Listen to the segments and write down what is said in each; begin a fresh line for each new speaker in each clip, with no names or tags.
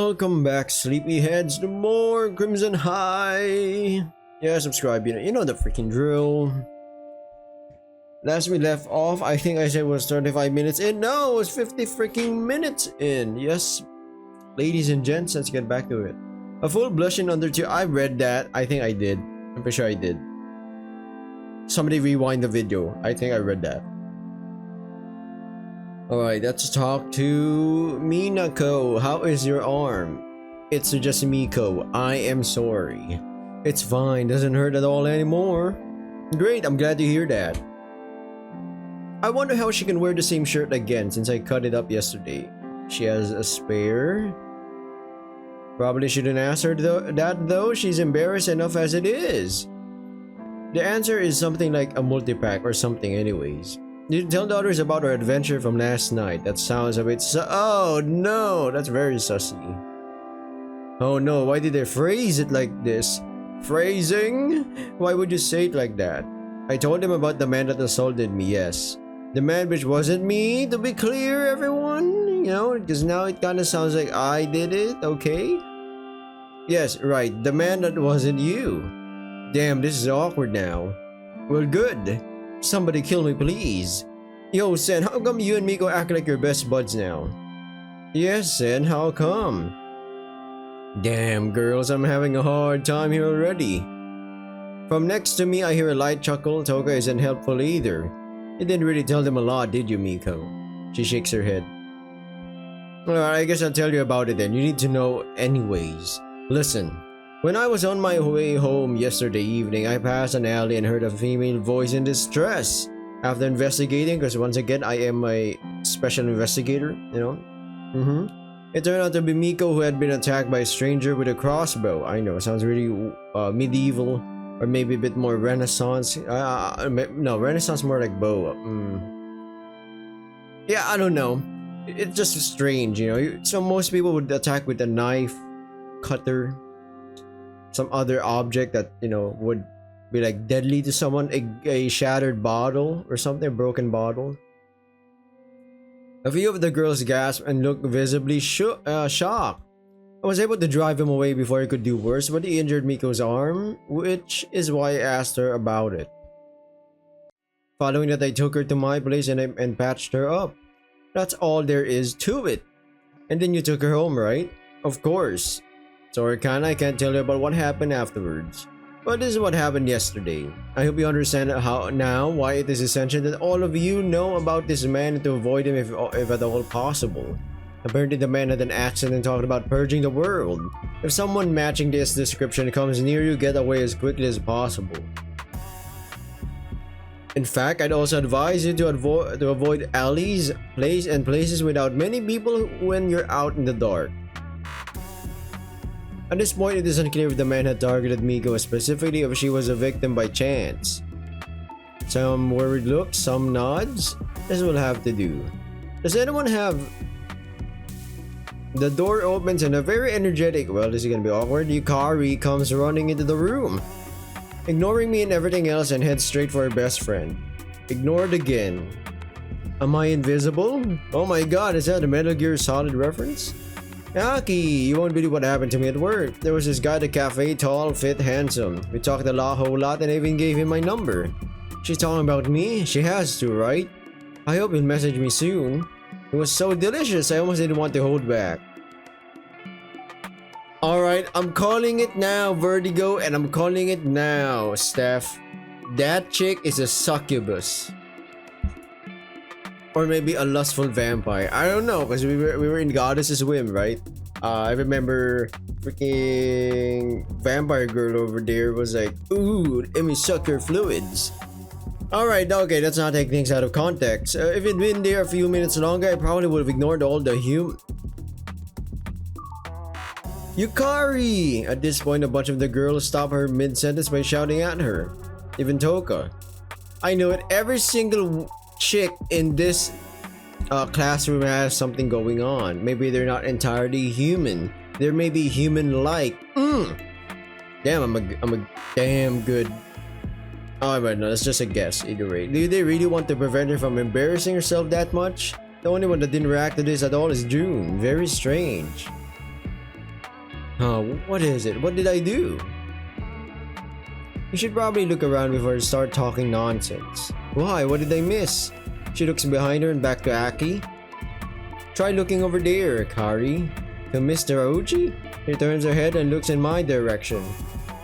Welcome back, sleepyheads, to more Crimson High. Yeah, subscribe, you know the freaking drill. Last we left off, I think I said it was 35 minutes in. No, it was 50 freaking minutes in. Yes, ladies and gents, let's get back to it. A full blushing under tear. I read that. I think I did. I'm pretty sure I did. Somebody rewind the video. I think I read that. Alright, let's talk to Minako. How is your arm? It's just Miko. I am sorry. It's fine. Doesn't hurt at all anymore. Great, I'm glad to hear that. I wonder how she can wear the same shirt again since I cut it up yesterday. She has a spare? Probably shouldn't ask her that though. She's embarrassed enough as it is. The answer is something like a multi-pack or something anyways. You tell the others about our adventure from last night. That sounds a bit oh no, that's very sussy. Oh no, why did they phrase it like this? Phrasing? Why would you say it like that? I told him about the man that assaulted me, yes. The man which wasn't me, to be clear, everyone. You know, because now it kind of sounds like I did it, okay? Yes, right, the man that wasn't you. Damn, this is awkward now. Well, good. Somebody kill me, please. Yo, Sen, how come you and Miko act like you're best buds now? Yes, Sen, how come? Damn, girls, I'm having a hard time here already. From next to me, I hear a light chuckle. Toka isn't helpful either. You didn't really tell them a lot, did you, Miko? She shakes her head. Alright, I guess I'll tell you about it then. You need to know anyways. Listen. When I was on my way home yesterday evening, I passed an alley and heard a female voice in distress. After investigating, because once again, I am a special investigator, you know? It turned out to be Miko, who had been attacked by a stranger with a crossbow. I know, it sounds really medieval, or maybe a bit more Renaissance. No, Renaissance more like bow. Yeah, I don't know. It's just strange, you know? So most people would attack with a knife, cutter, some other object that, you know, would be like deadly to someone, a shattered bottle or something, a broken bottle. A few of the girls gasped and looked visibly shocked. I was able to drive him away before he could do worse, but he injured Miko's arm, which is why I asked her about it. Following that, I took her to my place and patched her up. That's all there is to it. And then you took her home, right? Of course. Sorry, I can't tell you about what happened afterwards. But this is what happened yesterday. I hope you understand why it is essential that all of you know about this man and to avoid him if at all possible. Apparently the man had an accident and talked about purging the world. If someone matching this description comes near you, get away as quickly as possible. In fact, I'd also advise you to avoid alleys, places without many people when you're out in the dark. At this point, it is unclear if the man had targeted Miko specifically or if she was a victim by chance. Some worried looks, some nods. This will have to do. Does anyone have... The door opens and a very energetic, well, this is gonna be awkward, Yukari comes running into the room, ignoring me and everything else, and heads straight for her best friend. Ignored again. Am I invisible? Oh my god, is that a Metal Gear Solid reference? Aki, you won't believe what happened to me at work. There was this guy at the cafe, tall, fit, handsome. We talked a whole lot, and I even gave him my number. She's talking about me? She has to, right? I hope he'll message me soon. It was so delicious, I almost didn't want to hold back. Alright, I'm calling it now, Vertigo, and I'm calling it now, Steph. That chick is a succubus. Or maybe a lustful vampire. I don't know, because we were in Goddess's Whim, right? I remember freaking vampire girl over there was like, ooh, let me suck your fluids. Alright, okay, let's not take things out of context. If it'd been there a few minutes longer, I probably would have ignored all the Yukari! At this point, a bunch of the girls stopped her mid-sentence by shouting at her. Even Toka. I know it, every single chick in this classroom has something going on. Maybe they're not entirely human. They may be human-like. Damn, I'm a damn good... Oh, but no, that's just a guess either way. Do they really want to prevent her from embarrassing herself that much? The only one that didn't react to this at all is June. Very strange. What is it? What did I do? You should probably look around before you start talking nonsense. Why? What did I miss? She looks behind her and back to Aki. Try looking over there, Kari. To Mr. Oji? She turns her head and looks in my direction.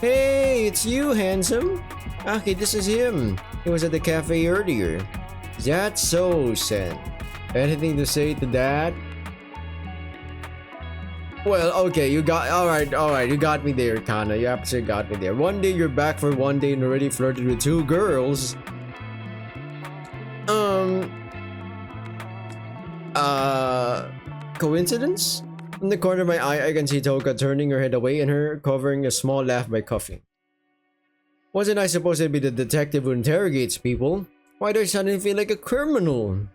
Hey, it's you, handsome. Aki, this is him. He was at the cafe earlier. That's so, Sen. Anything to say to that? Well, okay, you got alright, you got me there, Kana. You absolutely got me there. One day you're back for one day and already flirted with two girls. Coincidence? In the corner of my eye, I can see Toka turning her head away and her covering a small laugh by coughing. Wasn't I supposed to be the detective who interrogates people? Why do I suddenly feel like a criminal?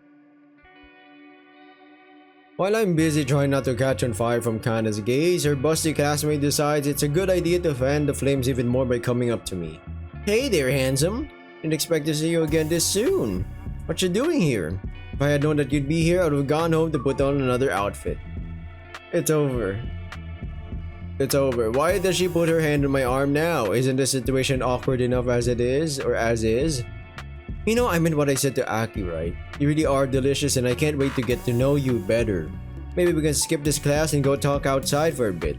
While I'm busy trying not to catch on fire from Kana's gaze, her busty classmate decides it's a good idea to fan the flames even more by coming up to me. Hey there, handsome. Didn't expect to see you again this soon. What you doing here? If I had known that you'd be here, I would have gone home to put on another outfit. It's over. It's over. Why does she put her hand on my arm now? Isn't the situation awkward enough as it is, or as is? You know, I meant what I said to Aki, right? You really are delicious and I can't wait to get to know you better. Maybe we can skip this class and go talk outside for a bit.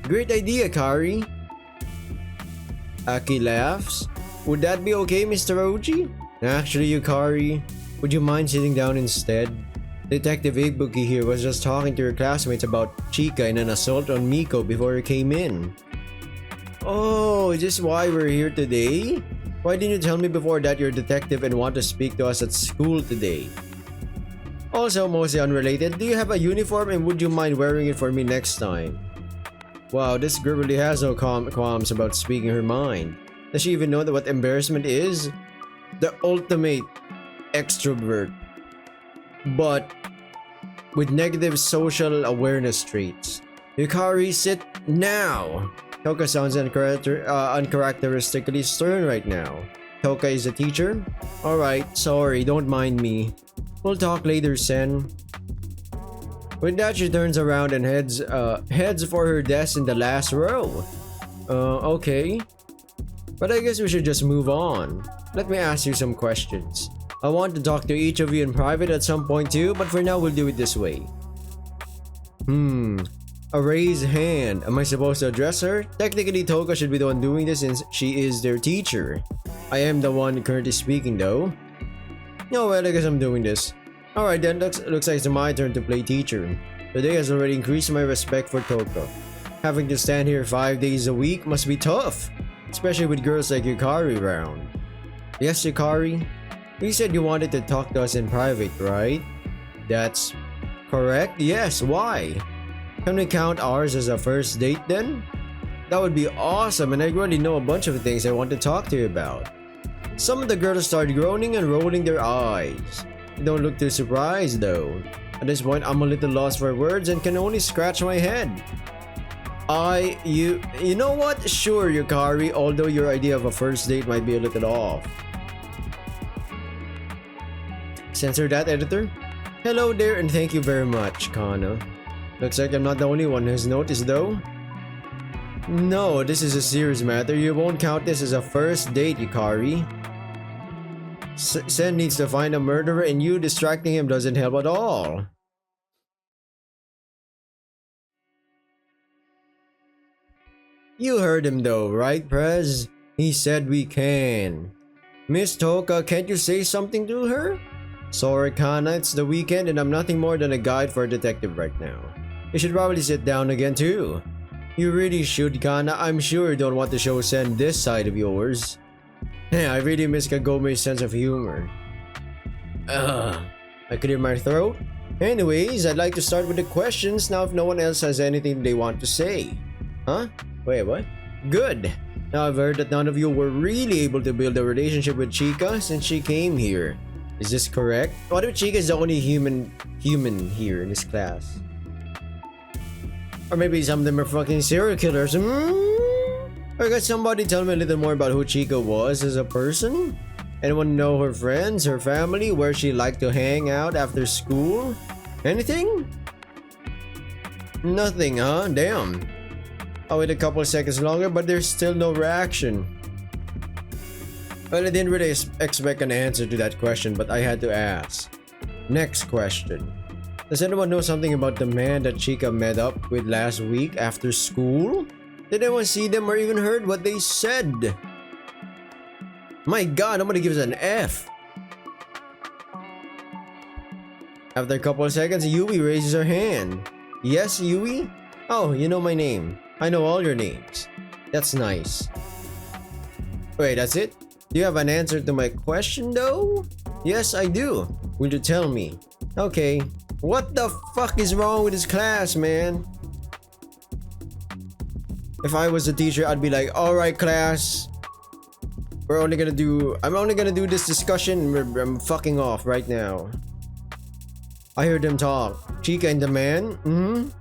Great idea, Kari. Aki laughs. Would that be okay, Mr. Oji? Actually, Yukari, would you mind sitting down instead? Detective Ibuki here was just talking to her classmates about Chika and an assault on Miko before he came in. Oh, is this why we're here today? Why didn't you tell me before that you're a detective and want to speak to us at school today? Also, mostly unrelated, do you have a uniform and would you mind wearing it for me next time? Wow, this girl really has no qualms about speaking her mind. Does she even know what embarrassment is? The ultimate extrovert, but with negative social awareness traits. Yukari, sit now! Toka sounds uncharacteristically stern right now. Toka is a teacher? Alright, sorry, don't mind me. We'll talk later, Sen. With that, she turns around and heads for her desk in the last row. Okay. But I guess we should just move on. Let me ask you some questions. I want to talk to each of you in private at some point too, but for now we'll do it this way. A raised hand. Am I supposed to address her? Technically, Toka should be the one doing this since she is their teacher. I am the one currently speaking though. No, well, I guess I'm doing this. Alright then, looks like it's my turn to play teacher. Today has already increased my respect for Toka. Having to stand here 5 days a week must be tough, especially with girls like Yukari around. Yes, Yukari? You said you wanted to talk to us in private, right? That's correct? Yes, why? Can we count ours as a first date then? That would be awesome, and I already know a bunch of things I want to talk to you about. Some of the girls start groaning and rolling their eyes. They don't look too surprised though. At this point, I'm a little lost for words and can only scratch my head. You know what? Sure, Yukari, although your idea of a first date might be a little off. Censor that, editor. Hello there and thank you very much, Kana. Looks like I'm not the only one who's noticed though. No, this is a serious matter. You won't count this as a first date, Yukari. Sen needs to find a murderer and you distracting him doesn't help at all. You heard him though, right, Prez? He said we can. Miss Toka, can't you say something to her? Sorry, Kana, it's the weekend and I'm nothing more than a guide for a detective right now. You should probably sit down again too. You really should, Kana. I'm sure you don't want to show Sen this side of yours. I really miss Kagome's sense of humor. I clear my throat. Anyways, I'd like to start with the questions now if no one else has anything they want to say. Huh? Wait, what? Good. Now I've heard that none of you were really able to build a relationship with Chika since she came here. Is this correct? What if Chika is the only human here in this class? Or maybe some of them are fucking serial killers. Or got somebody tell me a little more about who Chika was as a person? Anyone know her friends, her family, where she liked to hang out after school? Anything? Nothing, huh? Damn. I wait a couple of seconds longer, but there's still no reaction. Well, I didn't really expect an answer to that question, but I had to ask. Next question. Does anyone know something about the man that Chica met up with last week after school? Did anyone see them or even heard what they said? My god, I'm gonna give it an F. After a couple of seconds, Yui raises her hand. Yes, Yui? Oh, you know my name. I know all your names. That's nice. Wait, that's it? Do you have an answer to my question though? Yes, I do. Will you tell me? Okay. What the fuck is wrong with this class, man? If I was a teacher, I'd be like, alright class. I'm only gonna do this discussion. I'm fucking off right now. I heard them talk. Chica and the man?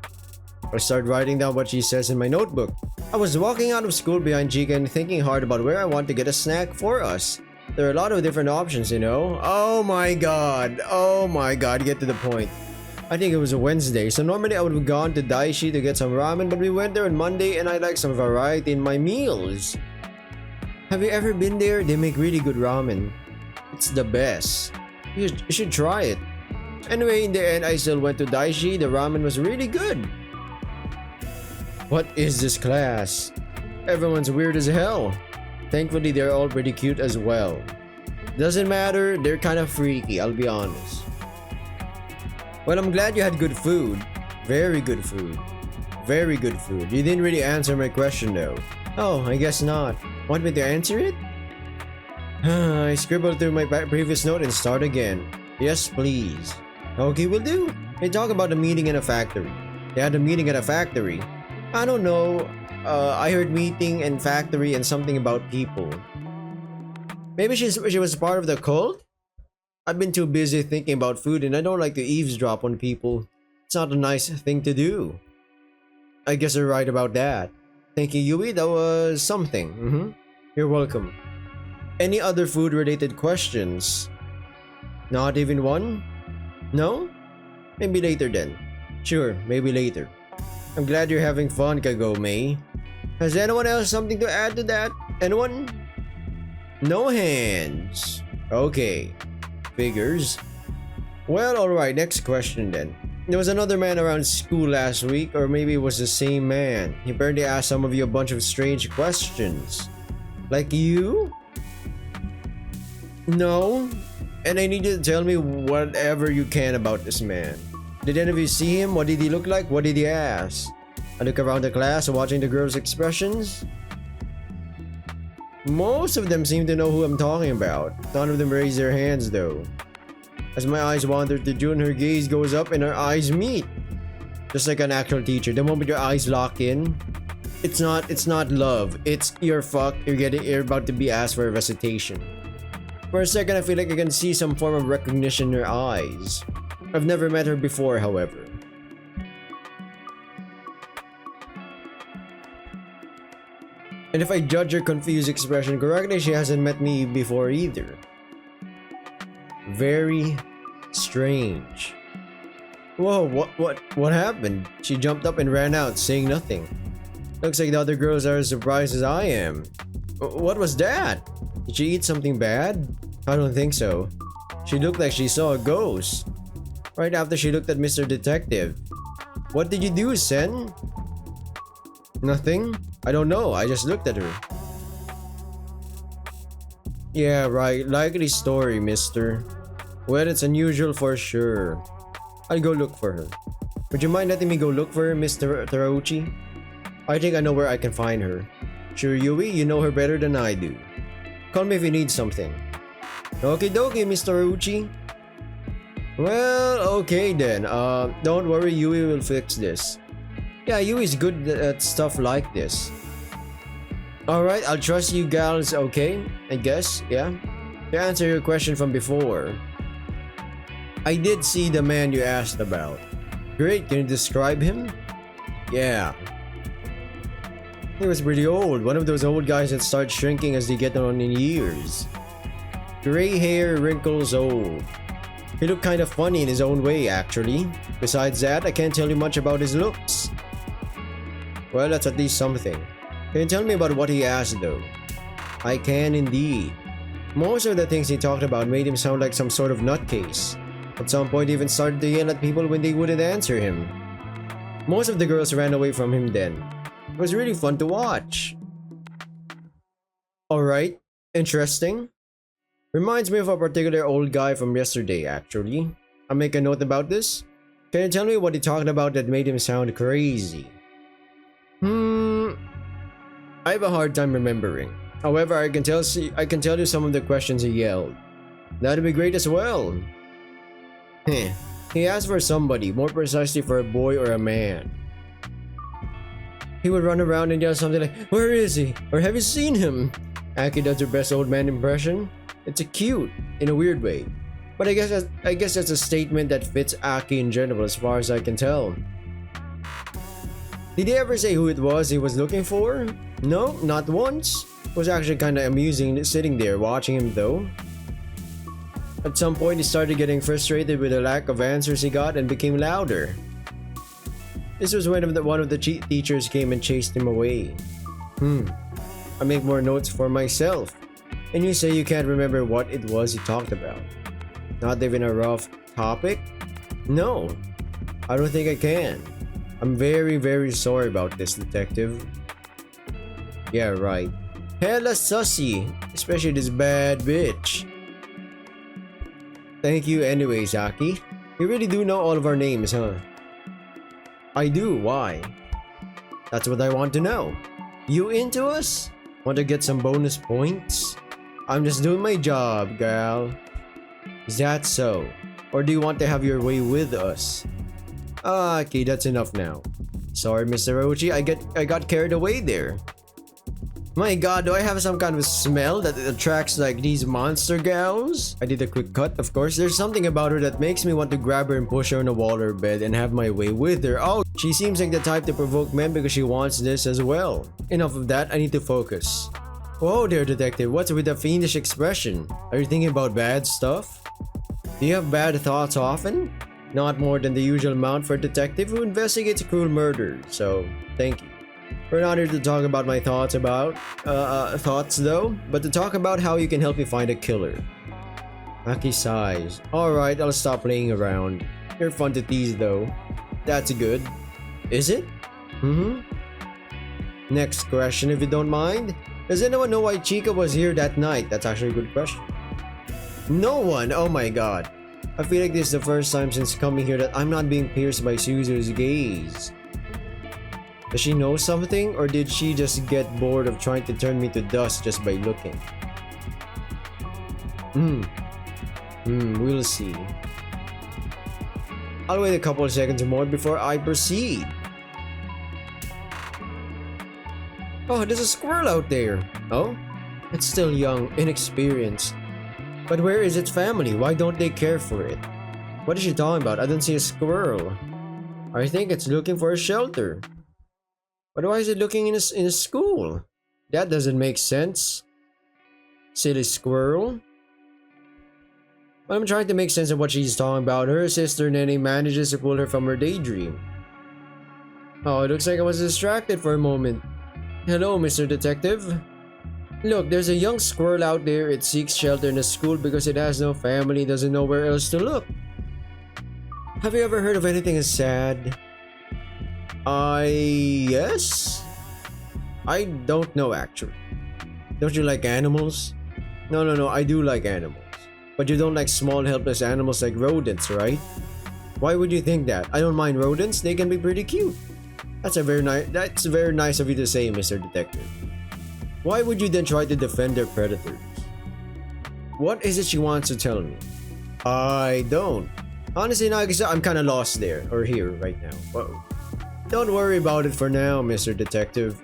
I started writing down what she says in my notebook. I was walking out of school behind Chica and thinking hard about where I want to get a snack for us. There are a lot of different options, you know? Oh my god, get to the point. I think it was a Wednesday, so normally I would have gone to Daishi to get some ramen, but we went there on Monday and I like some variety in my meals. Have you ever been there? They make really good ramen. It's the best. You should try it. Anyway, in the end, I still went to Daishi. The ramen was really good. What is this class? Everyone's weird as hell. Thankfully, they're all pretty cute as well. Doesn't matter, they're kind of freaky, I'll be honest. Well, I'm glad you had good food. Very good food. Very good food. You didn't really answer my question though. Oh, I guess not. Want me to answer it? I scribbled through my previous note and start again. Yes, please. Okay, will do. They talk about a meeting in a factory. They had a meeting at a factory. I don't know. I heard meeting and factory and something about people. Maybe she was part of the cult? I've been too busy thinking about food and I don't like to eavesdrop on people. It's not a nice thing to do. I guess you're right about that. Thank you, Yui. That was something. You're welcome. Any other food-related questions? Not even one? No? Maybe later then. Sure, maybe later. I'm glad you're having fun, Kagome. Has anyone else something to add to that? Anyone? No hands. Okay. Figures. Well, alright, next question then. There was another man around school last week, or maybe it was the same man. He apparently asked some of you a bunch of strange questions. Like you? No? And I need you to tell me whatever you can about this man. Did any of you see him? What did he look like? What did he ask? I look around the class watching the girls' expressions. Most of them seem to know who I'm talking about. None of them raise their hands though. As my eyes wander to June, her gaze goes up and our eyes meet. Just like an actual teacher, the moment your eyes lock in, it's not love. It's you're fucked. You're about to be asked for a recitation. For a second, I feel like I can see some form of recognition in her eyes. I've never met her before, however. And if I judge her confused expression correctly, she hasn't met me before either. Very strange. Whoa, what happened? She jumped up and ran out, saying nothing. Looks like the other girls are as surprised as I am. What was that? Did she eat something bad? I don't think so. She looked like she saw a ghost. Right after she looked at Mr. Detective. What did you do, Sen? Nothing? I don't know, I just looked at her. Yeah, right, likely story, mister. Well, it's unusual for sure. I'll go look for her. Would you mind letting me go look for her, Mr. Terauchi? I think I know where I can find her. Sure, Yui, you know her better than I do. Call me if you need something. Okie dokie, Mr. Terauchi. Well, okay then. Don't worry, Yui will fix this. Yeah, Yui's good at stuff like this. Alright, I'll trust you gals, okay? I guess, yeah? To answer your question from before, I did see the man you asked about. Great, can you describe him? Yeah. He was pretty old, one of those old guys that start shrinking as they get on in years. Gray hair, wrinkles, old. He looked kind of funny in his own way, actually. Besides that, I can't tell you much about his looks. Well, that's at least something. Can you tell me about what he asked though? I can indeed. Most of the things he talked about made him sound like some sort of nutcase. At some point he even started to yell at people when they wouldn't answer him. Most of the girls ran away from him then. It was really fun to watch. Alright, interesting. Reminds me of a particular old guy from yesterday actually. I'll make a note about this. Can you tell me what he talked about that made him sound crazy? I have a hard time remembering. However, I can tell you some of the questions he yelled. That'd be great as well. He asked for somebody, more precisely for a boy or a man. He would run around and yell something like, "Where is he?" or "Have you seen him?" Aki does her best old man impression. It's a cute, in a weird way. But I guess that's a statement that fits Aki in general as far as I can tell. Did he ever say who it was he was looking for? No, not once. It was actually kinda amusing sitting there watching him though. At some point he started getting frustrated with the lack of answers he got and became louder. This was when one of the teachers came and chased him away. I make more notes for myself. And you say you can't remember what it was he talked about. Not even a rough topic? No, I don't think I can. I'm very, very sorry about this, detective. Yeah, right. Hella sussy, especially this bad bitch. Thank you anyways, Aki. You really do know all of our names, huh? I do, why? That's what I want to know. You into us? Want to get some bonus points? I'm just doing my job, gal. Is that so? Or do you want to have your way with us? Okay, that's enough now. Sorry, Mr. Orochi, I got carried away there. My god, do I have some kind of smell that attracts like these monster gals? I did a quick cut, of course. There's something about her that makes me want to grab her and push her on the wall or bed and have my way with her. Oh, she seems like the type to provoke men because she wants this as well. Enough of that, I need to focus. Whoa there, detective, what's with the fiendish expression? Are you thinking about bad stuff? Do you have bad thoughts often? Not more than the usual amount for a detective who investigates a cruel murder, so thank you. We're not here to talk about my thoughts though, but to talk about how you can help me find a killer. Aki sighs. Alright, I'll stop playing around. You're fun to tease though. That's good. Is it? Next question if you don't mind. Does anyone know why Chica was here that night? That's actually a good question. No one? Oh my god. I feel like this is the first time since coming here that I'm not being pierced by Suzu's gaze. Does she know something, or did she just get bored of trying to turn me to dust just by looking? We'll see. I'll wait a couple of seconds more before I proceed. Oh, there's a squirrel out there. Oh? It's still young, inexperienced. But where is its family? Why don't they care for it? What is she talking about? I don't see a squirrel. I think it's looking for a shelter. But why is it looking in a school? That doesn't make sense. Silly squirrel. But I'm trying to make sense of what she's talking about. Her sister Nene manages to pull her from her daydream. Oh, it looks like I was distracted for a moment. Hello, Mr. Detective. Look, there's a young squirrel out there. It seeks shelter in a school because it has no family, doesn't know where else to look. Have you ever heard of anything as sad? Yes? I don't know actually. Don't you like animals? No, I do like animals. But you don't like small helpless animals like rodents, right? Why would you think that? I don't mind rodents, they can be pretty cute. That's very nice of you to say, Mr. Detective. Why would you then try to defend their predators? What is it she wants to tell me? I don't. Honestly, no, I'm kind of lost there, or here right now. Whoa. Don't worry about it for now, Mr. Detective.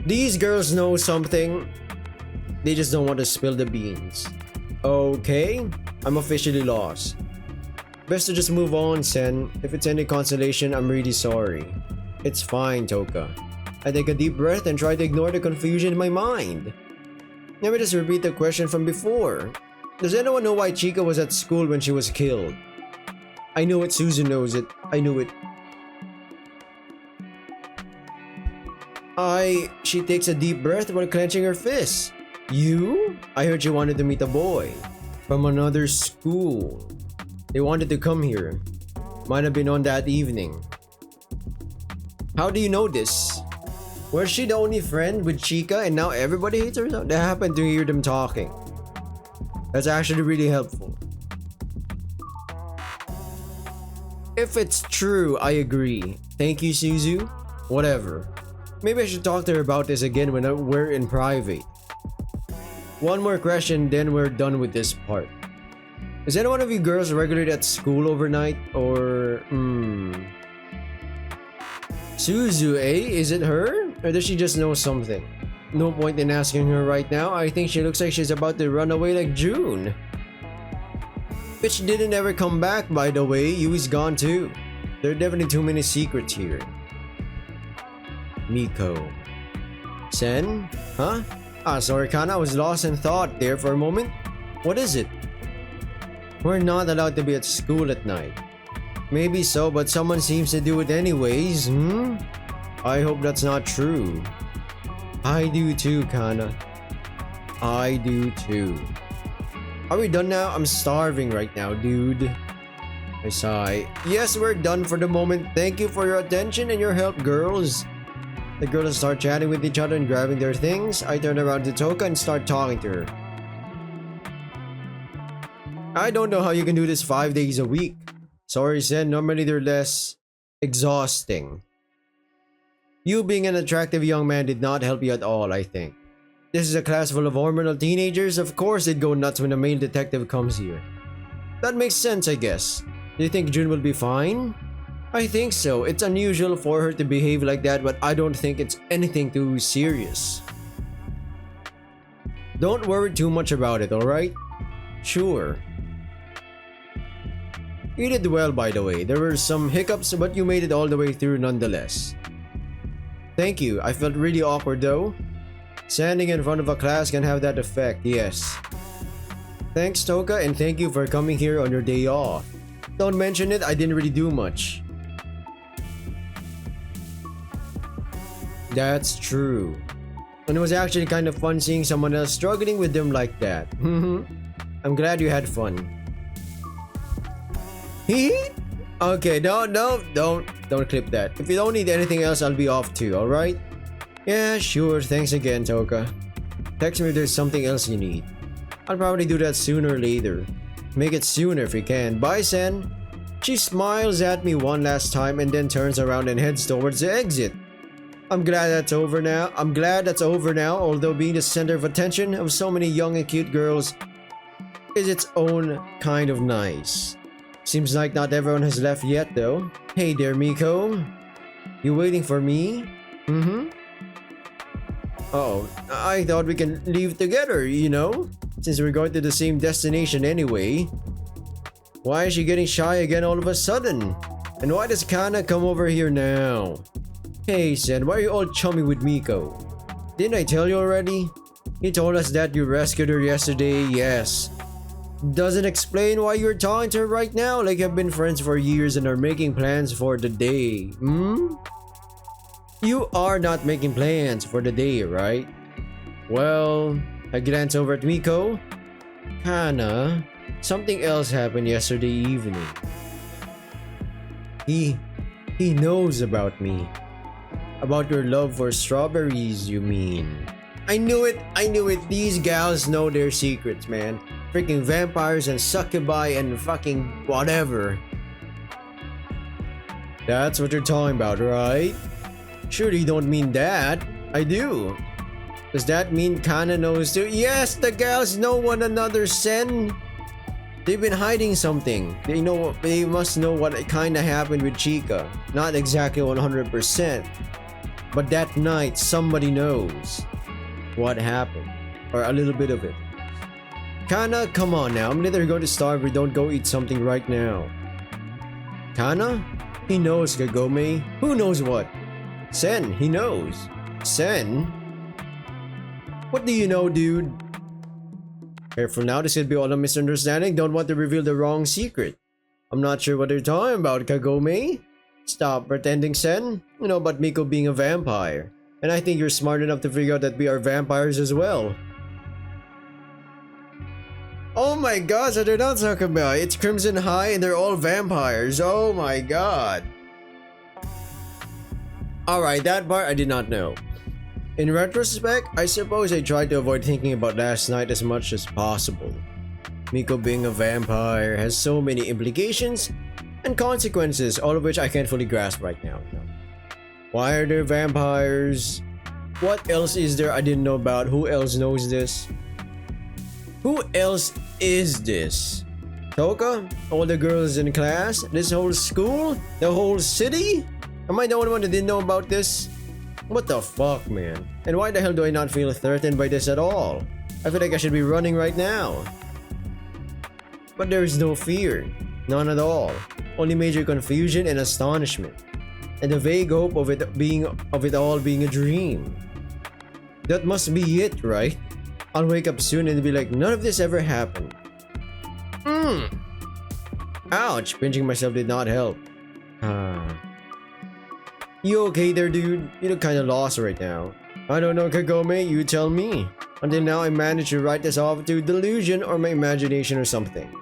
These girls know something. They just don't want to spill the beans. Okay, I'm officially lost. Best to just move on, Sen. If it's any consolation, I'm really sorry. It's fine, Toka. I take a deep breath and try to ignore the confusion in my mind. Let me just repeat the question from before. Does anyone know why Chica was at school when she was killed? I knew it, Suzu knows it. I knew it. She takes a deep breath while clenching her fists. You? I heard you wanted to meet a boy. From another school. They wanted to come here. Might have been on that evening. How do you know this? Was she the only friend with Chica and now everybody hates her? That happened to hear them talking. That's actually really helpful. If it's true, I agree. Thank you, Suzu. Whatever. Maybe I should talk to her about this again when we're in private. One more question, then we're done with this part. Is any one of you girls regularly at school overnight? Or, Suzu, eh? Is it her? Or does she just know something? No point in asking her right now. I think she looks like she's about to run away like June. Bitch didn't ever come back, by the way. Yui's gone too. There are definitely too many secrets here. Miko. Sen? Huh? Sorry, Kana. I was lost in thought there for a moment. What is it? We're not allowed to be at school at night. Maybe so, but someone seems to do it anyways, I hope that's not true. I do too, Kana. I do too. Are we done now? I'm starving right now, dude. I sigh. Yes, we're done for the moment. Thank you for your attention and your help, girls. The girls start chatting with each other and grabbing their things. I turn around to Toka and start talking to her. I don't know how you can do this 5 days a week. Sorry, Sen. Normally they're less exhausting. You being an attractive young man did not help you at all, I think. This is a class full of hormonal teenagers. Of course they'd go nuts when a male detective comes here. That makes sense, I guess. Do you think June will be fine? I think so. It's unusual for her to behave like that, but I don't think it's anything too serious. Don't worry too much about it, alright? Sure. You did well, by the way. There were some hiccups, but you made it all the way through nonetheless. Thank you. I felt really awkward though. Standing in front of a class can have that effect, yes. Thanks, Toka, and thank you for coming here on your day off. Don't mention it, I didn't really do much. That's true. And it was actually kind of fun seeing someone else struggling with them like that. I'm glad you had fun. Okay, don't clip that. If you don't need anything else, I'll be off too, alright? Yeah, sure, thanks again, Toka. Text me if there's something else you need. I'll probably do that sooner or later. Make it sooner if you can. Bye, Sen. She smiles at me one last time and then turns around and heads towards the exit. I'm glad that's over now, although being the center of attention of so many young and cute girls is its own kind of nice. Seems like not everyone has left yet though. Hey there, Miko. You waiting for me? Oh, I thought we can leave together, you know? Since we're going to the same destination anyway. Why is she getting shy again all of a sudden? And why does Kana come over here now? Hey Sen, why are you all chummy with Miko? Didn't I tell you already? He told us that you rescued her yesterday, yes. Doesn't explain why you're talking to her right now like you've been friends for years and are making plans for the day, You are not making plans for the day, right? Well, I glance over at Miko. Kana, something else happened yesterday evening. He knows about me. About your love for strawberries, you mean? I knew it. These gals know their secrets, man. Freaking vampires and succubi and fucking whatever. That's what you're talking about, right? Surely you don't mean that. I do. Does that mean Kana knows too? Yes, the gals know one another, Sen. They've been hiding something. They must know what kinda happened with Chica. Not exactly 100%. But that night, somebody knows what happened. Or a little bit of it. Kana, come on now. I'm either going to starve or don't go eat something right now. Kana? He knows, Kagome. Who knows what? Sen, he knows. Sen? What do you know, dude? Careful now, this could be all a misunderstanding. Don't want to reveal the wrong secret. I'm not sure what you're talking about, Kagome. Stop pretending, Sen. You know about Miko being a vampire. And I think you're smart enough to figure out that we are vampires as well. Oh my god, so they're not talking about it's Crimson High and they're all vampires. Oh my god. Alright, that part I did not know. In retrospect, I suppose I tried to avoid thinking about last night as much as possible. Miko being a vampire has so many implications and consequences, all of which I can't fully grasp right now. Why are there vampires? What else is there I didn't know about? Who else knows this? Who else is this? Toka? All the girls in class? This whole school? The whole city? Am I the only one that didn't know about this? What the fuck, man? And why the hell do I not feel threatened by this at all? I feel like I should be running right now. But there is no fear. None at all. Only major confusion and astonishment. And the vague hope of it all being a dream. That must be it, right? I'll wake up soon and be like, none of this ever happened. Ouch, pinching myself did not help. You okay there, dude? You look kinda lost right now. I don't know, Kagome, you tell me. Until now, I managed to write this off to delusion or my imagination or something.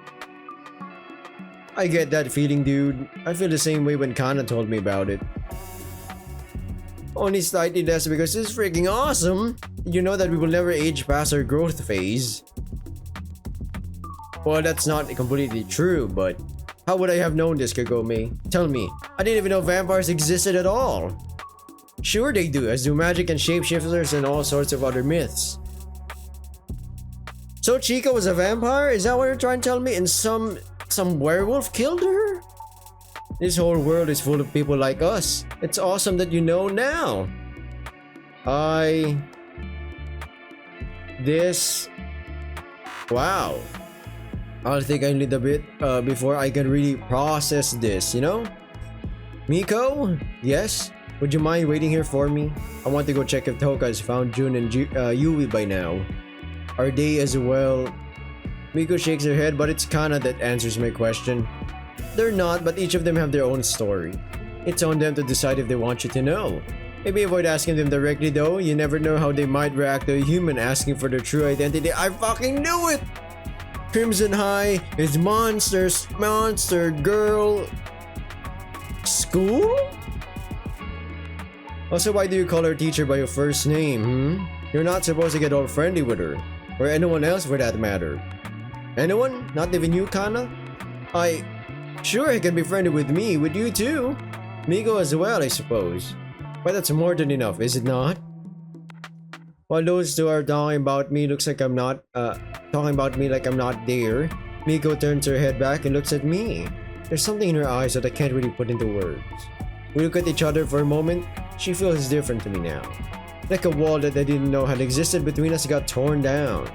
I get that feeling, dude. I feel the same way when Kana told me about it. Only slightly less because it's freaking awesome. You know that we will never age past our growth phase. Well, that's not completely true, but how would I have known this, Kagome? Tell me. I didn't even know vampires existed at all. Sure they do, as do magic and shapeshifters and all sorts of other myths. So Chica was a vampire? Is that what you're trying to tell me? And some werewolf killed her? This whole world is full of people like us. It's awesome that you know now. Wow. I'll think I need a bit before I can really process this, you know? Miko? Yes? Would you mind waiting here for me? I want to go check if Toka has found Jun and Yui by now. Are they as well? Miko shakes her head, but it's Kana that answers my question. They're not, but each of them have their own story. It's on them to decide if they want you to know. Maybe avoid asking them directly though. You never know how they might react to a human asking for their true identity. I fucking knew it! Crimson High is monster girl school? Also, why do you call her teacher by your first name, You're not supposed to get all friendly with her. Or anyone else for that matter. Anyone? Not even you, Kana? Sure, he can be friendly with me, with you too. Miko as well, I suppose. But that's more than enough, is it not? While those two are talking about me, looks like I'm not, talking about me like I'm not there. Miko turns her head back and looks at me. There's something in her eyes that I can't really put into words. We look at each other for a moment. She feels different to me now. Like a wall that I didn't know had existed between us got torn down.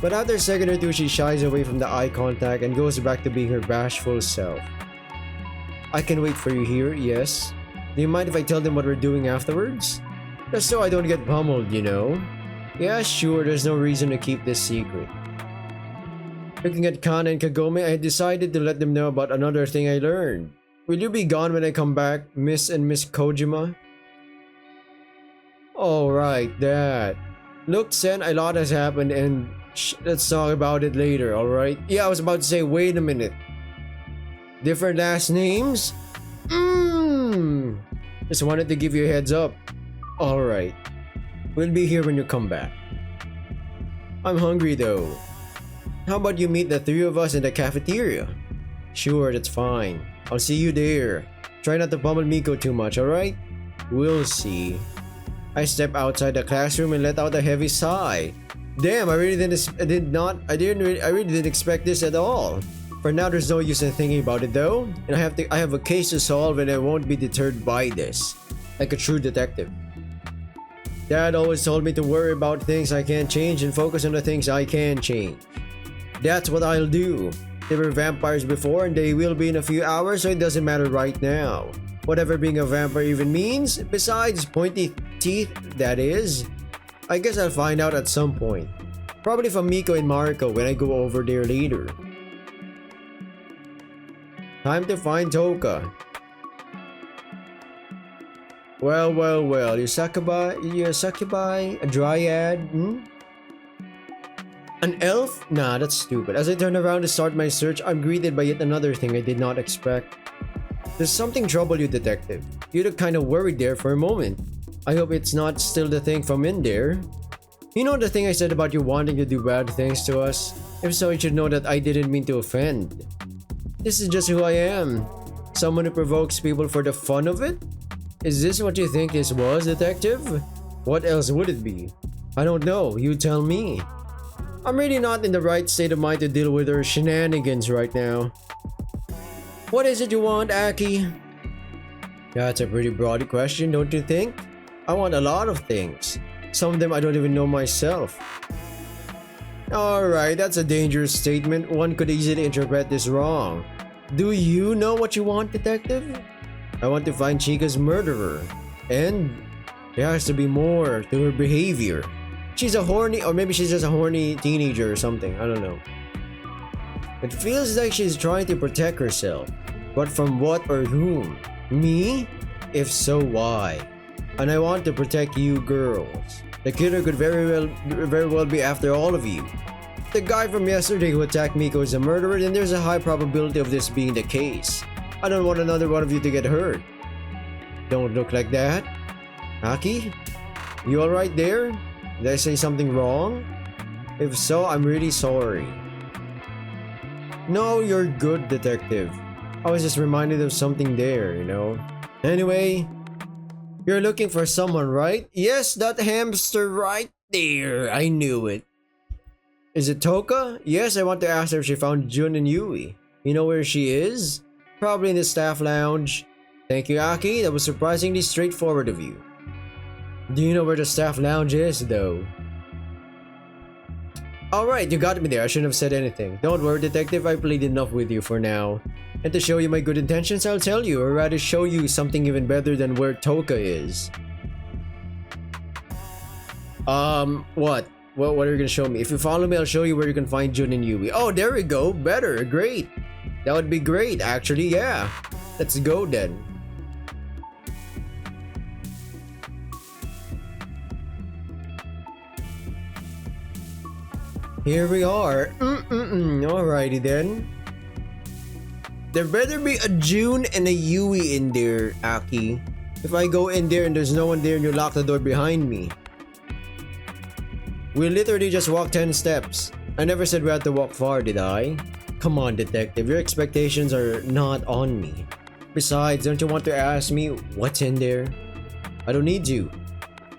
But after a second or two, she shies away from the eye contact and goes back to being her bashful self. I can wait for you here, yes? Do you mind if I tell them what we're doing afterwards? Just so I don't get pummeled, you know? Yeah, sure, there's no reason to keep this secret. Looking at Kana and Kagome, I decided to let them know about another thing I learned. Will you be gone when I come back, Miss and Miss Kojima? Alright, that. Look, Sen, a lot has happened and let's talk about it later, alright? Yeah, I was about to say, wait a minute. Different last names? Just wanted to give you a heads up. Alright. We'll be here when you come back. I'm hungry though. How about you meet the three of us in the cafeteria? Sure, that's fine. I'll see you there. Try not to pummel Miko too much, alright? We'll see. I step outside the classroom and let out a heavy sigh. Damn, I really didn't expect this at all. For now, there's no use in thinking about it though, and I have a case to solve and I won't be deterred by this. Like a true detective. Dad always told me to worry about things I can't change and focus on the things I can change. That's what I'll do. They were vampires before and they will be in a few hours, so it doesn't matter right now. Whatever being a vampire even means, besides pointy teeth, that is. I guess I'll find out at some point. Probably from Miko and Mariko when I go over there later. Time to find Toka. Well, you succubi, a dryad, hmm? An elf? Nah, that's stupid. As I turn around to start my search, I'm greeted by yet another thing I did not expect. There's something trouble you, detective. You look kind of worried there for a moment. I hope it's not still the thing from in there. You know the thing I said about you wanting to do bad things to us? If so, you should know that I didn't mean to offend. This is just who I am. Someone who provokes people for the fun of it? Is this what you think this was, detective? What else would it be? I don't know, you tell me. I'm really not in the right state of mind to deal with her shenanigans right now. What is it you want, Aki? That's a pretty broad question, don't you think? I want a lot of things. Some of them I don't even know myself. Alright, that's a dangerous statement. One could easily interpret this wrong. Do you know what you want, detective? I want to find Chica's murderer. And there has to be more to her behavior. She's a horny, or maybe she's just a horny teenager or something. I don't know. It feels like she's trying to protect herself. But from what or whom? Me? If so, why? And I want to protect you girls. The killer could very well be after all of you. The guy from yesterday who attacked Miko is a murderer, then there's a high probability of this being the case. I don't want another one of you to get hurt. Don't look like that. Aki? You alright there? Did I say something wrong? If so, I'm really sorry. No, you're good, detective. I was just reminded of something there, you know. Anyway, you're looking for someone, right? Yes, that hamster right there. I knew it. Is it Toka? Yes, I want to ask her if she found Jun and Yui. You know where she is? Probably in the staff lounge. Thank you, Aki. That was surprisingly straightforward of you. Do you know where the staff lounge is, though? Alright, you got me there. I shouldn't have said anything. Don't worry, detective. I played enough with you for now. And to show you my good intentions, I'll tell you, or rather show you something even better than where Toka is. What? What are you gonna show me? If you follow me, I'll show you where you can find Jun and Yui. Oh, there we go. Better. Great. That would be great, actually. Yeah. Let's go then. Here we are. Alrighty then. There better be a Jun and a Yui in there, Aki. If I go in there and there's no one there and you lock the door behind me. We literally just walked 10 steps. I never said we had to walk far, did I? Come on, detective. Your expectations are not on me. Besides, don't you want to ask me what's in there? I don't need you.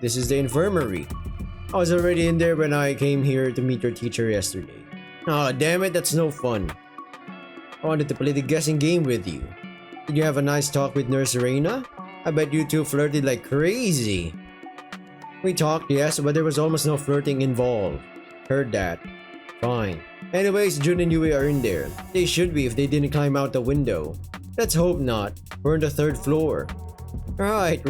This is the infirmary. I was already in there when I came here to meet your teacher yesterday. Aw, damn it, that's no fun. I wanted to play the guessing game with you. Did you have a nice talk with Nurse Reina? I bet you two flirted like crazy. We talked, yes, but there was almost no flirting involved. Heard that. Fine. Anyways, Jun and Yui are in there. They should be if they didn't climb out the window. Let's hope not. We're on the 3rd floor. Right.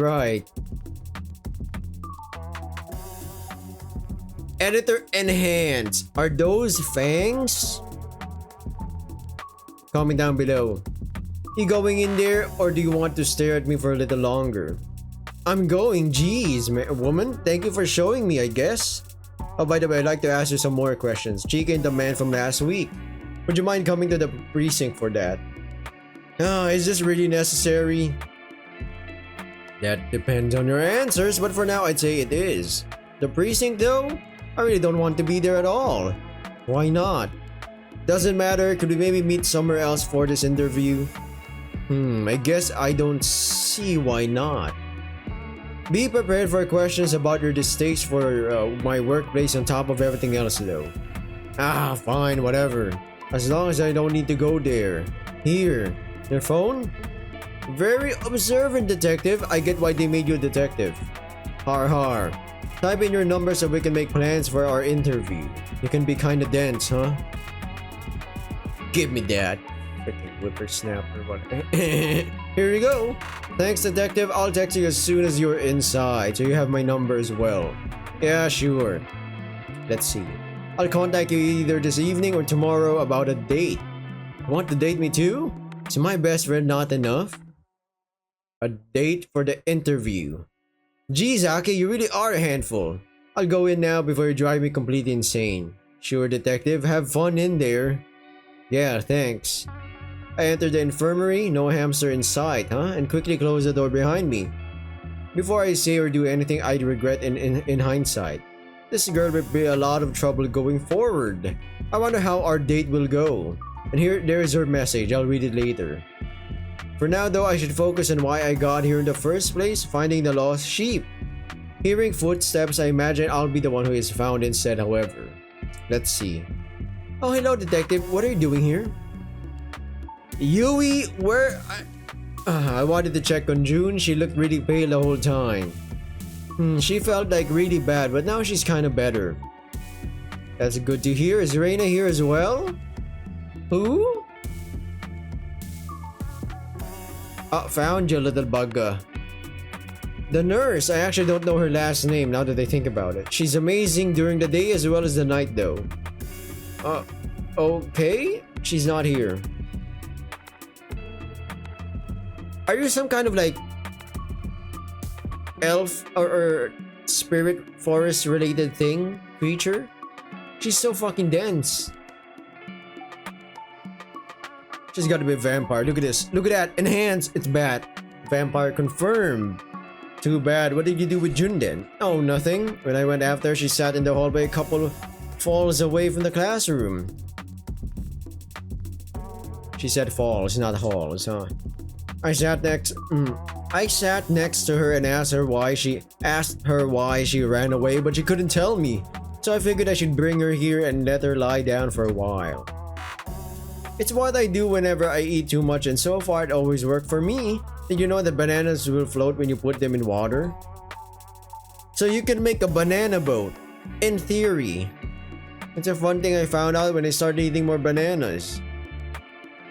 Editor enhance. Are those fangs? Comment down below. You going in there or do you want to stare at me for a little longer? I'm going, jeez, woman. Thank you for showing me, I guess. Oh, by the way, I'd like to ask you some more questions. Chica and the man from last week. Would you mind coming to the precinct for that? Is this really necessary? That depends on your answers, but for now I'd say it is. The precinct though? I really don't want to be there at all. Why not? Doesn't matter, could we maybe meet somewhere else for this interview? I guess I don't see why not. Be prepared for questions about your distaste for my workplace on top of everything else though. Fine, whatever. As long as I don't need to go there. Here, your phone? Very observant, detective. I get why they made you a detective. Har. Type in your number so we can make plans for our interview. You can be kinda dense, huh? Give me that. Freaking whippersnapper. Here you go. Thanks, detective. I'll text you as soon as you're inside, so you have my number as well. Yeah, sure. Let's see. I'll contact you either this evening or tomorrow about a date. Want to date me too? Is my best friend not enough? A date for the interview. Geez, Aki, you really are a handful. I'll go in now before you drive me completely insane. Sure, detective, have fun in there. Yeah, thanks. I entered the infirmary, no hamster in sight, huh? And quickly closed the door behind me. Before I say or do anything I'd regret in hindsight. This girl will be a lot of trouble going forward. I wonder how our date will go. And there's her message, I'll read it later. For now though, I should focus on why I got here in the first place, finding the lost sheep. Hearing footsteps, I imagine I'll be the one who is found instead, however. Let's see. Oh, hello detective, what are you doing here? Yui, where... I wanted to check on June, she looked really pale the whole time. She felt like really bad, but now she's kinda better. That's good to hear. Is Reina here as well? Who? Oh, found you, little bugger. The nurse, I actually don't know her last name now that I think about it. She's amazing during the day as well as the night though. Okay? She's not here. Are you some kind of like elf or spirit forest related thing? Creature? She's so fucking dense. She's gotta be a vampire. Look at this. Look at that. Enhance. It's bad. Vampire confirmed. Too bad. What did you do with Jun then? Oh, nothing. When I went after, she sat in the hallway a couple of falls away from the classroom. She said falls, not halls, huh? I sat next to her and asked her why she ran away, but she couldn't tell me. So I figured I should bring her here and let her lie down for a while. It's what I do whenever I eat too much, and so far it always worked for me. Did you know that bananas will float when you put them in water? So you can make a banana boat. In theory. It's a fun thing I found out when I started eating more bananas.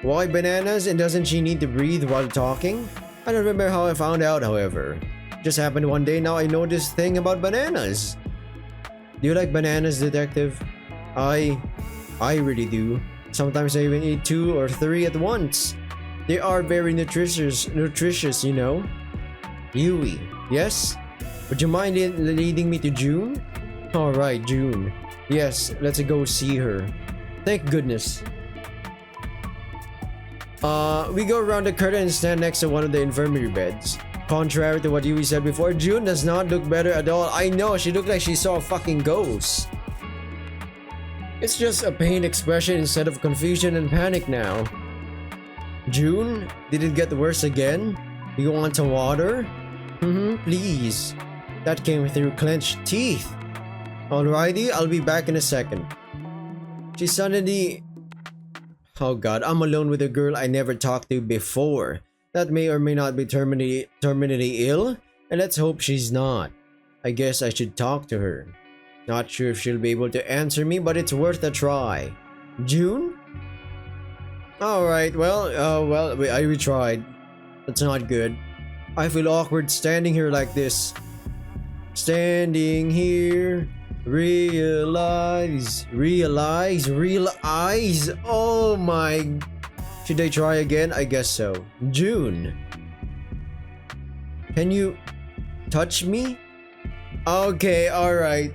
Why bananas, and doesn't she need to breathe while talking? I don't remember how I found out, however. Just happened one day. Now I know this thing about bananas. Do you like bananas, detective? I really do. Sometimes I even eat 2 or 3 at once. They are very nutritious, you know. Yui, yes? Would you mind leading me to June? Alright, June. Yes, let's go see her. Thank goodness. We go around the curtain and stand next to one of the infirmary beds. Contrary to what Yui said before, June does not look better at all. I know, she looked like she saw a fucking ghost. It's just a pained expression instead of confusion and panic now. June, did it get worse again? You want some water? Please. That came through clenched teeth. Alrighty, I'll be back in a second. She suddenly... Oh god, I'm alone with a girl I never talked to before. That may or may not be terminally ill, and let's hope she's not. I guess I should talk to her. Not sure if she'll be able to answer me, but it's worth a try. June? Alright, well, I retried. That's not good. I feel awkward standing here like this. Standing here. Realize. Oh my. Should I try again? I guess so. June. Can you touch me? Okay, alright.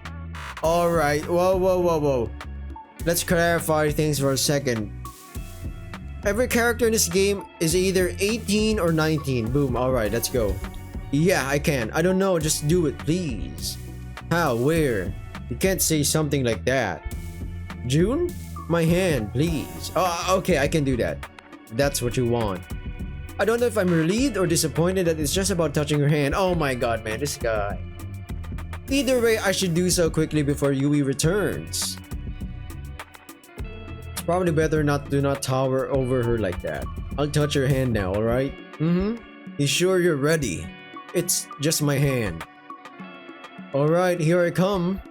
Whoa. Let's clarify things for a second. Every character in this game is either 18 or 19. Boom, alright, let's go. Yeah, I can. I don't know, just do it, please. How? Where? You can't say something like that. June? My hand, please. Oh, okay, I can do that. That's what you want. I don't know if I'm relieved or disappointed that it's just about touching her hand. Oh my god, man, this guy. Either way, I should do so quickly before Yui returns. It's probably better to not tower over her like that. I'll touch her hand now, alright? You sure you're ready? It's just my hand. Alright, here I come.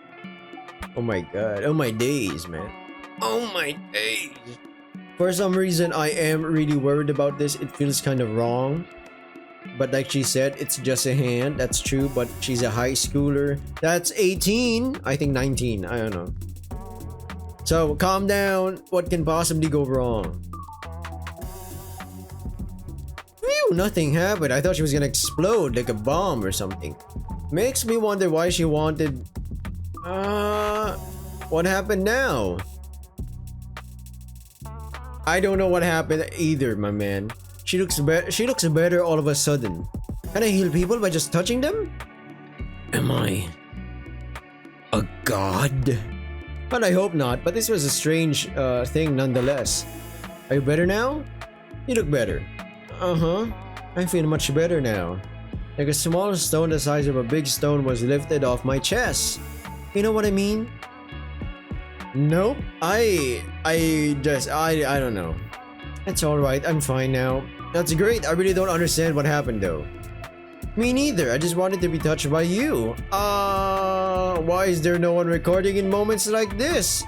Oh my god. Oh my days, man. Oh my days. For some reason, I am really worried about this. It feels kind of wrong. But like she said, it's just a hand. That's true, but she's a high schooler. That's 18. I think 19. I don't know. So, calm down. What can possibly go wrong? Phew, nothing happened. I thought she was gonna explode like a bomb or something. Makes me wonder why she wanted... What happened now? I don't know what happened either, my man. She looks better all of a sudden. Can I heal people by just touching them? Am I a god? But I hope not, but this was a strange thing nonetheless. Are you better now? You look better. Uh-huh. I feel much better now. Like a small stone the size of a big stone was lifted off my chest. You know what I mean? Nope. I don't know. It's alright, I'm fine now. That's great, I really don't understand what happened though. Me neither, I just wanted to be touched by you. Why is there no one recording in moments like this?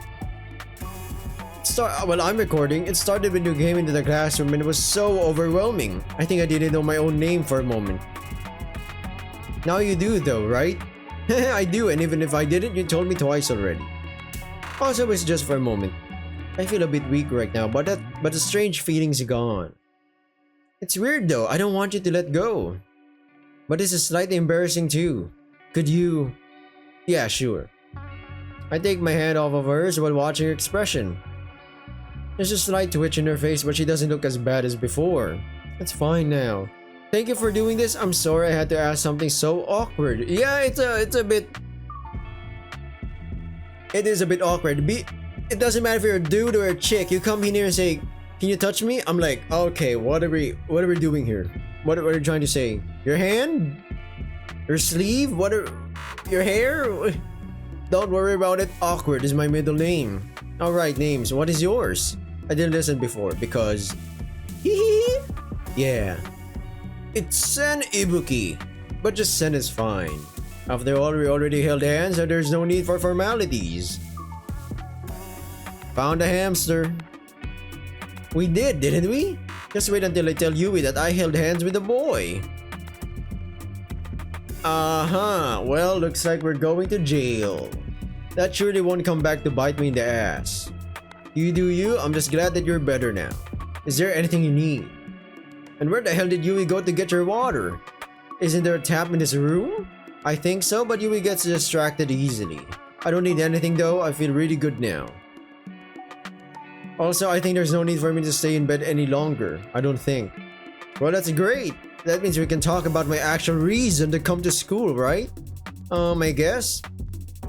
Well, I'm recording. It started when you came into the classroom and it was so overwhelming. I think I didn't know my own name for a moment. Now you do though, right? I do, and even if I didn't, you told me twice already. Also, it's just for a moment. I feel a bit weak right now, but the strange feeling's gone. It's weird though, I don't want you to let go. But this is slightly embarrassing too. Could you... Yeah, sure. I take my hand off of hers while watching her expression. There's a slight twitch in her face, but she doesn't look as bad as before. It's fine now. Thank you for doing this. I'm sorry I had to ask something so awkward. Yeah, it's a bit... It is a bit awkward. It doesn't matter if you're a dude or a chick. You come in here and say, "Can you touch me?" I'm like, okay, what are we doing here? What are you trying to say? Your hand? Your sleeve? Your hair? Don't worry about it. Awkward is my middle name. Alright, names. What is yours? I didn't listen before because... Yeah. It's Sen Ibuki. But just Sen is fine. After all, we already held hands and there's no need for formalities. Found a hamster. We did, didn't we? Just wait until I tell Yui that I held hands with a boy. Uh-huh. Well, looks like we're going to jail. That surely won't come back to bite me in the ass. You do you, I'm just glad that you're better now. Is there anything you need? And where the hell did Yui go to get your water? Isn't there a tap in this room? I think so, but Yui gets distracted easily. I don't need anything though, I feel really good now. Also, I think there's no need for me to stay in bed any longer. I don't think. Well, that's great. That means we can talk about my actual reason to come to school, right? I guess.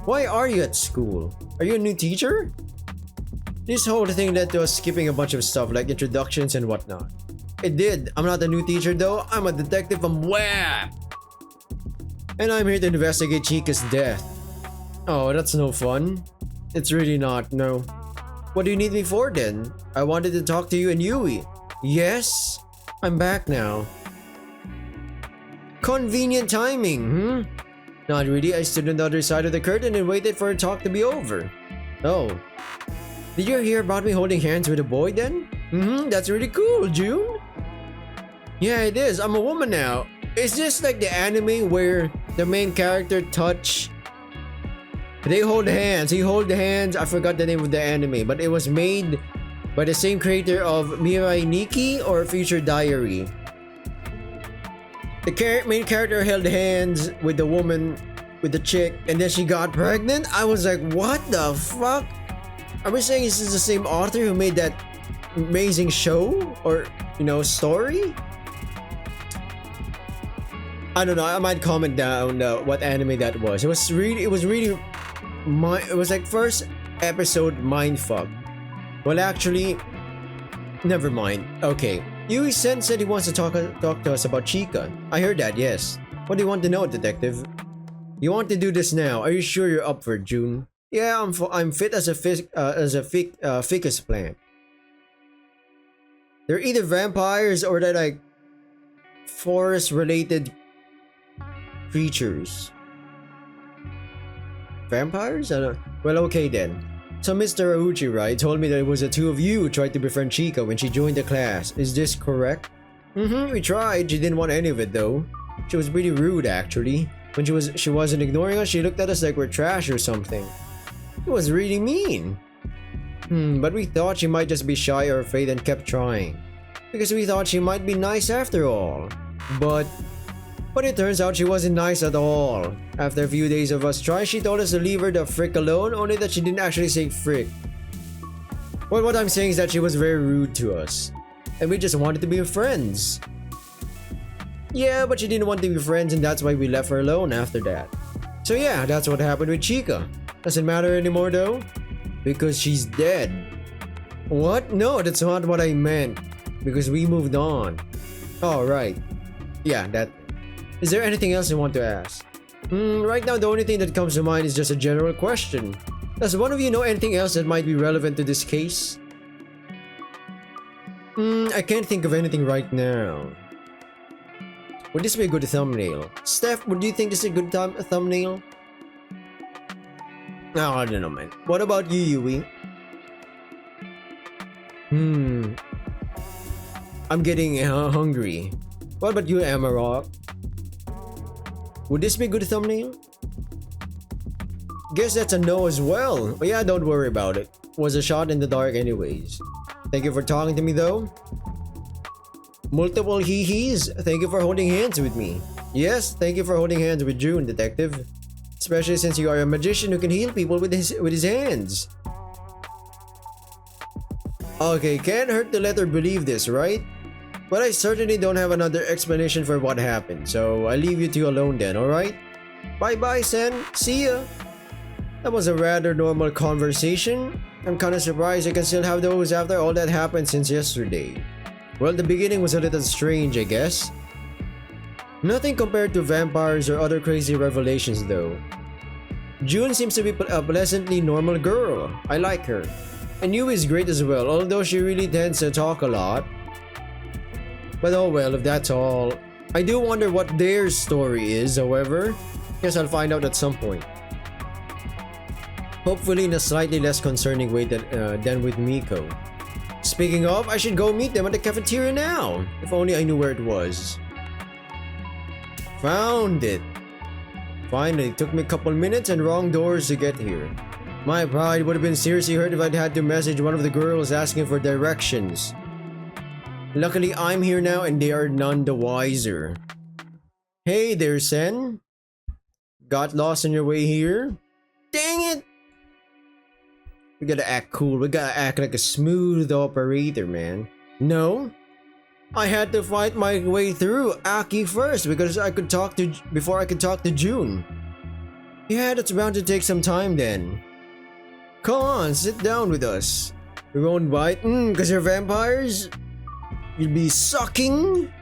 Why are you at school? Are you a new teacher? This whole thing led to us skipping a bunch of stuff like introductions and whatnot. It did. I'm not a new teacher though. I'm a detective from WAP. And I'm here to investigate Chica's death. Oh, that's no fun. It's really not, no. What do you need me for then? I wanted to talk to you and Yui. Yes? I'm back now. Convenient timing, Not really, I stood on the other side of the curtain and waited for a talk to be over. Oh. Did you hear about me holding hands with a boy then? That's really cool, June. Yeah, it is. I'm a woman now. Is this like the anime where the main character touch... They hold hands. He hold hands. I forgot the name of the anime, but it was made by the same creator of Mirai Nikki or Future Diary. The main character held hands with the woman, with the chick, and then she got pregnant. I was like, what the fuck? Are we saying this is the same author who made that amazing show or, story? I don't know. I might comment down what anime that was. It was like first episode mindfuck. Well, actually, never mind. Okay. Yui-sen said he wants to talk to us about Chika. I heard that, yes. What do you want to know, detective? You want to do this now? Are you sure you're up for it, June? Yeah, I'm fit as a ficus plant. They're either vampires or they're like forest-related creatures. Vampires? I don't... Well, okay then. So Mr. Auchi, right, told me that it was the two of you who tried to befriend Chika when she joined the class. Is this correct? We tried. She didn't want any of it though. She was pretty rude actually. When she wasn't ignoring us, she looked at us like we're trash or something. It was really mean. But we thought she might just be shy or afraid and kept trying. because we thought she might be nice after all. But it turns out she wasn't nice at all. After a few days of us trying, she told us to leave her the frick alone, only that she didn't actually say frick. Well, what I'm saying is that she was very rude to us, and we just wanted to be friends. Yeah, but she didn't want to be friends, and that's why we left her alone after that. So yeah, that's what happened with Chica. Doesn't matter anymore though, because she's dead. What? No, that's not what I meant. Because we moved on. Oh, right. Yeah, that. Is there anything else you want to ask? Right now the only thing that comes to mind is just a general question. Does one of you know anything else that might be relevant to this case? I can't think of anything right now. Would this be a good thumbnail? Steph, would you think this is a good thumbnail? No, I don't know, man. What about you, Yui? I'm getting hungry. What about you, Amarok? Would this be a good thumbnail? Guess that's a no as well. But yeah, don't worry about it. Was a shot in the dark anyways. Thank you for talking to me though. Multiple hee-hees. Thank you for holding hands with me. Yes, thank you for holding hands with June, detective. Especially since you are a magician who can heal people with his hands. Okay, can't hurt to let her believe this, right? But I certainly don't have another explanation for what happened, so I leave you two alone then, alright? Bye-bye, Sen. See ya. That was a rather normal conversation. I'm kinda surprised I can still have those after all that happened since yesterday. Well, the beginning was a little strange, I guess. Nothing compared to vampires or other crazy revelations though. June seems to be a pleasantly normal girl. I like her. And Yu is great as well, although she really tends to talk a lot. But oh well, if that's all. I do wonder what their story is, however. Guess I'll find out at some point. Hopefully in a slightly less concerning way than with Miko. Speaking of, I should go meet them at the cafeteria now. If only I knew where it was. Found it. Finally, it took me a couple minutes and wrong doors to get here. My pride would have been seriously hurt if I'd had to message one of the girls asking for directions. Luckily, I'm here now and they are none the wiser. Hey there, Sen. Got lost on your way here? Dang it! We gotta act cool. We gotta act like a smooth operator, man. No? I had to fight my way through Aki first because before I could talk to June. Yeah, that's bound to take some time then. Come on, sit down with us. We won't bite? Cause you're vampires? You'll be sucking?